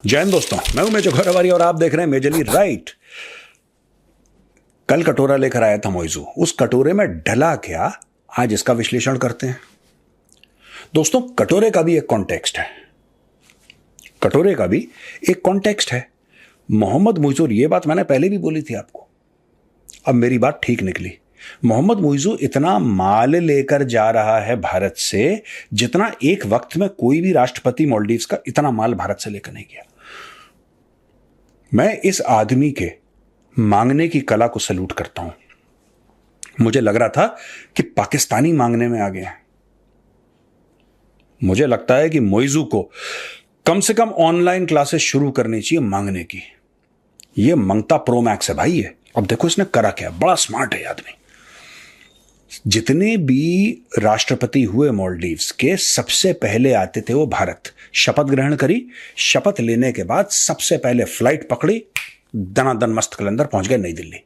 जय हिंद दोस्तों, मैं हूं मेजर घोरावारी और आप देख रहे हैं मेजरली राइट। कल कटोरा लेकर आया था मोइजू, उस कटोरे में डला क्या, आज इसका विश्लेषण करते हैं। दोस्तों, कटोरे का भी एक कॉन्टेक्स्ट है, कटोरे का भी एक कॉन्टेक्स्ट है। मोहम्मद मुइजू, ये बात मैंने पहले भी बोली थी आपको, अब मेरी बात ठीक निकली। मोहम्मद मुइजू इतना माल लेकर जा रहा है भारत से जितना एक वक्त में कोई भी राष्ट्रपति मालदीव्स का इतना माल भारत से लेकर नहीं गया। मैं इस आदमी के मांगने की कला को सैल्यूट करता हूं। मुझे लग रहा था कि पाकिस्तानी मांगने में आ गए हैं। मुझे लगता है कि मुइजू को कम से कम ऑनलाइन क्लासेस शुरू करनी चाहिए मांगने की। यह मंगता प्रो मैक्स है भाई ये। अब देखो इसने करा क्या, बड़ा स्मार्ट है आदमी। जितने भी राष्ट्रपति हुए मालदीव्स के, सबसे पहले आते थे वो भारत। शपथ ग्रहण करी, शपथ लेने के बाद सबसे पहले फ्लाइट पकड़ी, दनादन मस्त कलंदर पहुंच गए नई दिल्ली।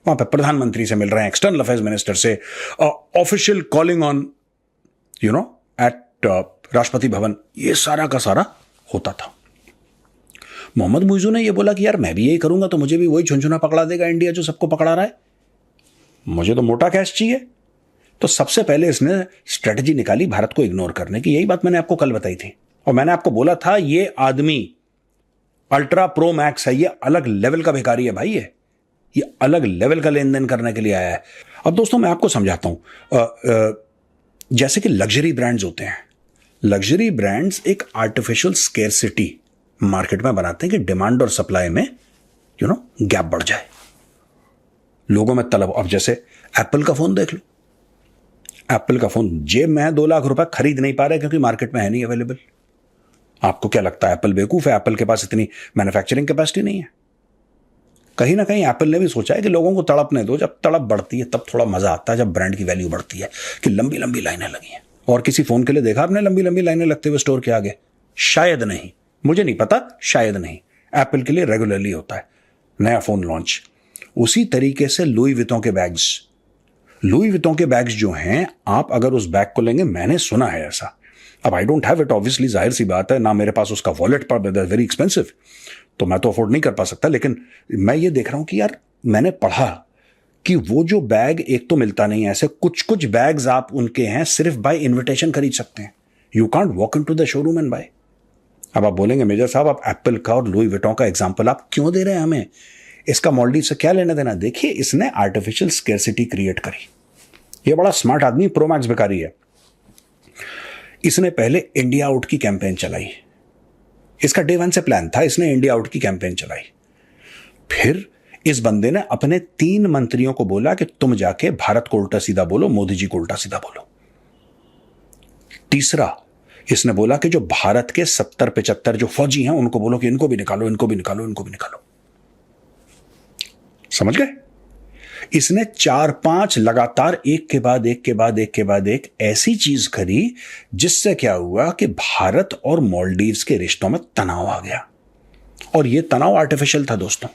वहां पे प्रधानमंत्री से मिल रहे हैं, एक्सटर्नल अफेयर्स मिनिस्टर से, official calling on eight Rashtrapati Bhavan, ये सारा का सारा होता था। मोहम्मद मुइजू ने ये बोला कि यार मैं भी यही करूंगा तो मुझे भी वही झुनझुना पकड़ा देगा इंडिया जो सबको पकड़ा रहा है, मुझे तो मोटा कैश चाहिए। तो सबसे पहले इसने स्ट्रेटजी निकाली भारत को इग्नोर करने की। यही बात मैंने आपको कल बताई थी और मैंने आपको बोला था ये आदमी अल्ट्रा प्रो मैक्स है, ये अलग लेवल का भिखारी है भाई। ये अलग लेवल का लेन देन करने के लिए आया है। अब दोस्तों मैं आपको समझाता हूं। जैसे कि लग्जरी ब्रांड्स होते हैं, लग्जरी ब्रांड्स एक आर्टिफिशियल स्केर्सिटी मार्केट में बनाते हैं कि डिमांड और सप्लाई में गैप बढ़ जाए, लोगों में तलब। अब जैसे एप्पल का फोन देख लो, एप्पल का फोन जेब में है, 2 लाख रुपए खरीद नहीं पा रहे क्योंकि मार्केट में है नहीं अवेलेबल। आपको क्या लगता है एप्पल बेवकूफ है? एप्पल के पास इतनी मैन्युफैक्चरिंग कैपेसिटी नहीं है। कहीं ना कहीं एप्पल ने भी सोचा है कि लोगों को तड़पने दो, जब तड़प बढ़ती है तब थोड़ा मजा आता है, जब ब्रांड की वैल्यू बढ़ती है, कि लंबी लंबी लाइनें लगी हैं। और किसी फोन के लिए देखा आपने लंबी लंबी लाइनें लगते हुए स्टोर के आगे? शायद नहीं, मुझे नहीं पता, शायद नहीं। एप्पल के लिए रेगुलरली होता है नया फोन लॉन्च। उसी तरीके से लुई विटॉन के बैग्स, लुई विटॉन के बैग्स जो हैं, आप अगर उस बैग को लेंगे, मैंने सुना है ऐसा, अब I don't have it obviously, जाहिर सी बात है, ना मेरे पास उसका वॉलेट पर, वेरी एक्सपेंसिव, तो मैं तो अफोर्ड नहीं कर पा सकता। लेकिन मैं ये देख रहा हूं कि यार मैंने पढ़ा कि वो जो बैग एक तो मिलता नहीं है, ऐसे कुछ कुछ बैग्स आप उनके हैं सिर्फ बाय इन्विटेशन खरीद सकते हैं। You can't walk into the showroom and buy. अब आप बोलेंगे मेजर साहब आप एप्पल का और लुई विटॉन का एग्जाम्पल आप क्यों दे रहे हैं हमें, इसका मालदीव से क्या लेना देना? देखिए, इसने आर्टिफिशियल स्केर्सिटी क्रिएट करी। ये बड़ा स्मार्ट आदमी, प्रोमैक्स भिखारी है। इसने पहले इंडिया आउट की कैंपेन चलाई। इसका डे 1 से प्लान था, इसने इंडिया आउट की कैंपेन चलाई। फिर इस बंदे ने अपने 3 मंत्रियों को बोला कि तुम जाके भारत को उल्टा सीधा बोलो, मोदी जी को उल्टा सीधा बोलो। तीसरा, इसने बोला कि जो भारत के 70-75 जो फौजी हैं उनको बोलो कि इनको भी निकालो, इनको भी निकालो, इनको भी निकालो। समझ गए? इसने 4-5 लगातार एक के बाद एक के बाद एक के बाद एक ऐसी चीज करी जिससे क्या हुआ कि भारत और मालदीव्स के रिश्तों में तनाव आ गया। और यह तनाव आर्टिफिशियल था दोस्तों।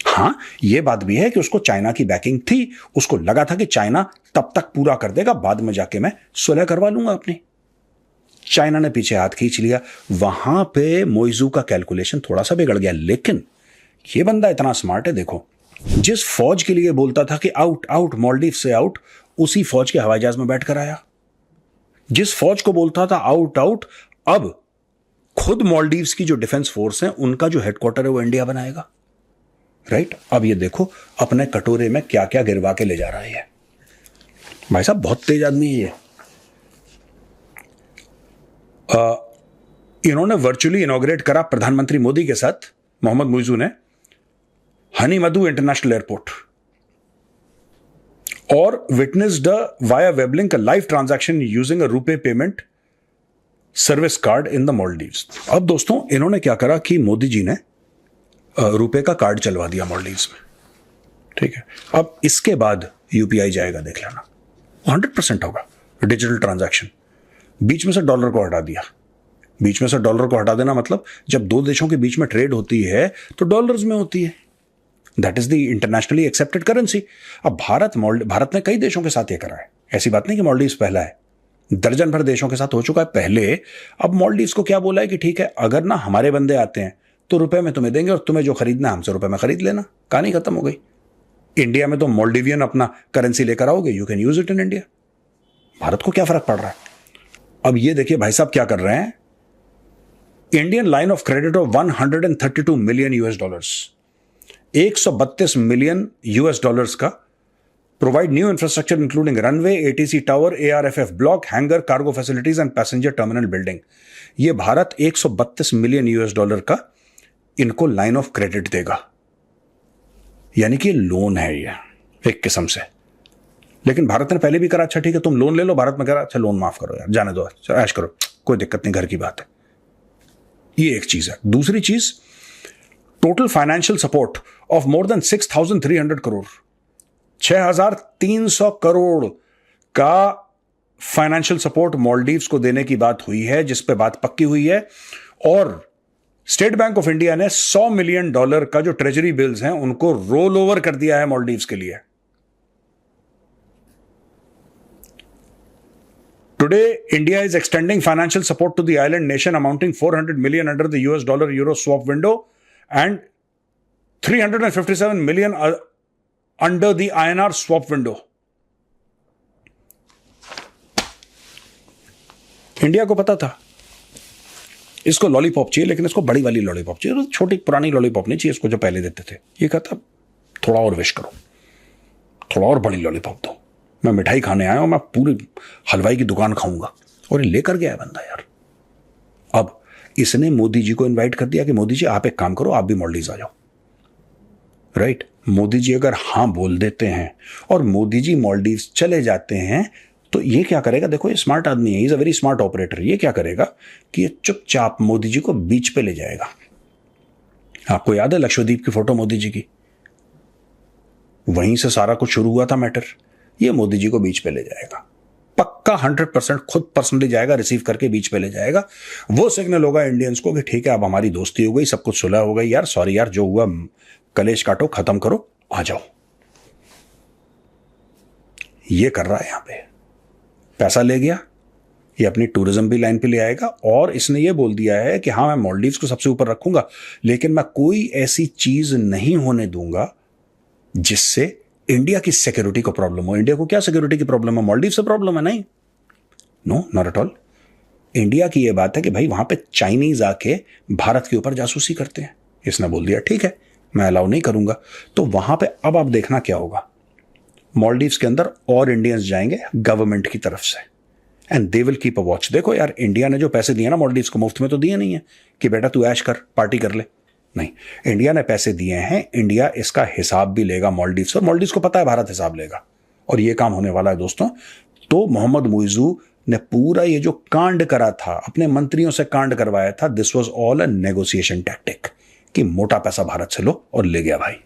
हां, यह बात भी है कि उसको चाइना की बैकिंग थी, उसको लगा था कि चाइना तब तक पूरा कर देगा, बाद में जाके मैं सुलह करवा लूंगा अपनी। चाइना ने पीछे हाथ खींच लिया। वहां पे मोइजू का कैलकुलेशन थोड़ा सा बिगड़ गया। लेकिन यह बंदा इतना स्मार्ट है, देखो, जिस फौज के लिए बोलता था कि आउट आउट मालदीव से आउट, उसी फौज के हवाई जहाज में बैठकर आया। जिस फौज को बोलता था आउट आउट, अब खुद मालदीव्स की जो डिफेंस फोर्स है उनका जो हेडक्वार्टर है वो इंडिया बनाएगा। राइट? अब ये देखो अपने कटोरे में क्या क्या गिरवा के ले जा रहा है भाई साहब। बहुत तेज आदमी है ये। इन्होंने वर्चुअली इनॉग्रेट करा प्रधानमंत्री मोदी के साथ, मोहम्मद मुइजू ने, हनी मधु इंटरनेशनल एयरपोर्ट, और witnessed via Weblink live transaction using a RuPay payment service card in the Maldives. अब दोस्तों इन्होंने क्या करा कि मोदी जी ने रुपे का कार्ड चलवा दिया मालदीव्स में। ठीक है, अब इसके बाद यूपीआई जाएगा, देख लेना, 100% होगा डिजिटल ट्रांजैक्शन। बीच में से डॉलर को हटा दिया। बीच में से डॉलर को हटा देना मतलब जब 2 देशों के बीच में ट्रेड होती है तो डॉलर्स में होती है। That is the internationally accepted currency. अब भारत ने कई देशों के साथ ये करा है, ऐसी बात नहीं कि मालदीव्स पहला है। दर्जन भर देशों के साथ हो चुका है पहले। अब मालदीव्स को क्या बोला है कि ठीक है, अगर ना हमारे बंदे आते हैं तो रुपए में तुम्हें देंगे और तुम्हें जो खरीदना है हमसे रुपए में खरीद लेना। कहानी खत्म हो गई। इंडिया में तो मालदीवियन अपना करेंसी लेकर आओगे, you can use it in India. Bharat को क्या फर्क पड़ रहा है? अब ये देखिए भाई साहब क्या कर रहे हैं। Indian line of credit of 132 million US dollars, 132 million US dollars का, provide new infrastructure including runway, ATC tower, ARFF block, hangar, cargo facilities and passenger terminal building. ये भारत 132 मिलियन यूएस डॉलर का इनको लाइन ऑफ क्रेडिट देगा, यानी कि loan है ये एक किस्म से। लेकिन भारत ने पहले भी करा, अच्छा ठीक है तुम लोन ले लो, भारत में करा अच्छा लोन माफ करो यार, जाने दो, ऐश करो, कोई दिक्कत नहीं, घर की बात है। ये एक चीज है। दूसरी चीज, total financial support of more than 6,300 crore, 6,300 crore का फाइनेंशियल सपोर्ट मालदीव्स को देने की बात हुई है, जिस पे बात पक्की हुई है। और स्टेट बैंक ऑफ इंडिया ने $100 मिलियन का जो ट्रेजरी बिल्स हैं उनको रोल ओवर कर दिया है मालदीव्स के लिए। Today, India is extending financial support to the island nation amounting 400 million under the US dollar euro swap window and 357 million under the INR swap window. India को पता था इसको लॉलीपॉप चाहिए, लेकिन इसको बड़ी वाली लॉलीपॉप चाहिए, छोटी पुरानी लॉलीपॉप नहीं चाहिए इसको जो पहले देते थे। ये कहता थोड़ा और विश करो, थोड़ा और बड़ी लॉलीपॉप दो, मैं मिठाई खाने आया हूं, मैं पूरी हलवाई की दुकान खाऊंगा। और ये लेकर गया है बंदा यार। अब इसने मोदी जी को इनवाइट कर दिया कि मोदी जी आप एक काम करो, आप भी मालदीव्स आ जाओ। राइट, मोदी जी अगर हां बोल देते हैं और मोदी जी मालदीव्स चले जाते हैं तो ये क्या करेगा, देखो ये स्मार्ट आदमी है, is a very smart operator. ये क्या करेगा कि ये चुपचाप मोदी जी को बीच पे ले जाएगा। आपको याद है लक्षद्वीप की फोटो मोदी जी की, वहीं से सारा कुछ शुरू हुआ था मैटर। ये मोदी जी को बीच पे ले जाएगा पक्का, 100% खुद पर्सनली जाएगा, रिसीव करके बीच पे ले जाएगा। वो सिग्नल होगा इंडियंस को कि ठीक है अब हमारी दोस्ती हो गई, सब कुछ सुलह हो गई यार, सॉरी यार जो हुआ कलेश काटो, खत्म करो, आ जाओ। ये कर रहा है यहां पे, पैसा ले गया, ये अपनी टूरिज्म भी लाइन पे ले आएगा। और इसने ये बोल दिया है कि हाँ मैं मालदीव्स को सबसे ऊपर रखूंगा, लेकिन मैं कोई ऐसी चीज नहीं होने दूंगा जिससे इंडिया की सिक्योरिटी को प्रॉब्लम हो। इंडिया को क्या सिक्योरिटी की प्रॉब्लम है? मालदीव से प्रॉब्लम है? नहीं, no not at all. India की यह बात है कि भाई वहां पे चाइनीज आके भारत के ऊपर जासूसी करते हैं। इसने बोल दिया ठीक है मैं अलाउ नहीं करूंगा। तो वहां पे अब आप देखना क्या होगा, मालदीव्स के अंदर और इंडियंस जाएंगे गवर्नमेंट की तरफ से, and they will keep a watch. देखो यार इंडिया ने जो पैसे दिए ना मालदीव्स को, मुफ्त में तो दिए नहीं है कि बेटा तू ऐश कर पार्टी कर ले, नहीं, इंडिया ने पैसे दिए हैं। इंडिया इसका हिसाब भी लेगा मालदीव्स, और मालदीव्स को पता है भारत हिसाब लेगा, और ये काम होने वाला है दोस्तों। तो मोहम्मद मुइजू ने पूरा ये जो कांड करा था, अपने मंत्रियों से कांड करवाया था, this was all a negotiation tactic कि मोटा पैसा भारत से लो और ले गया भाई।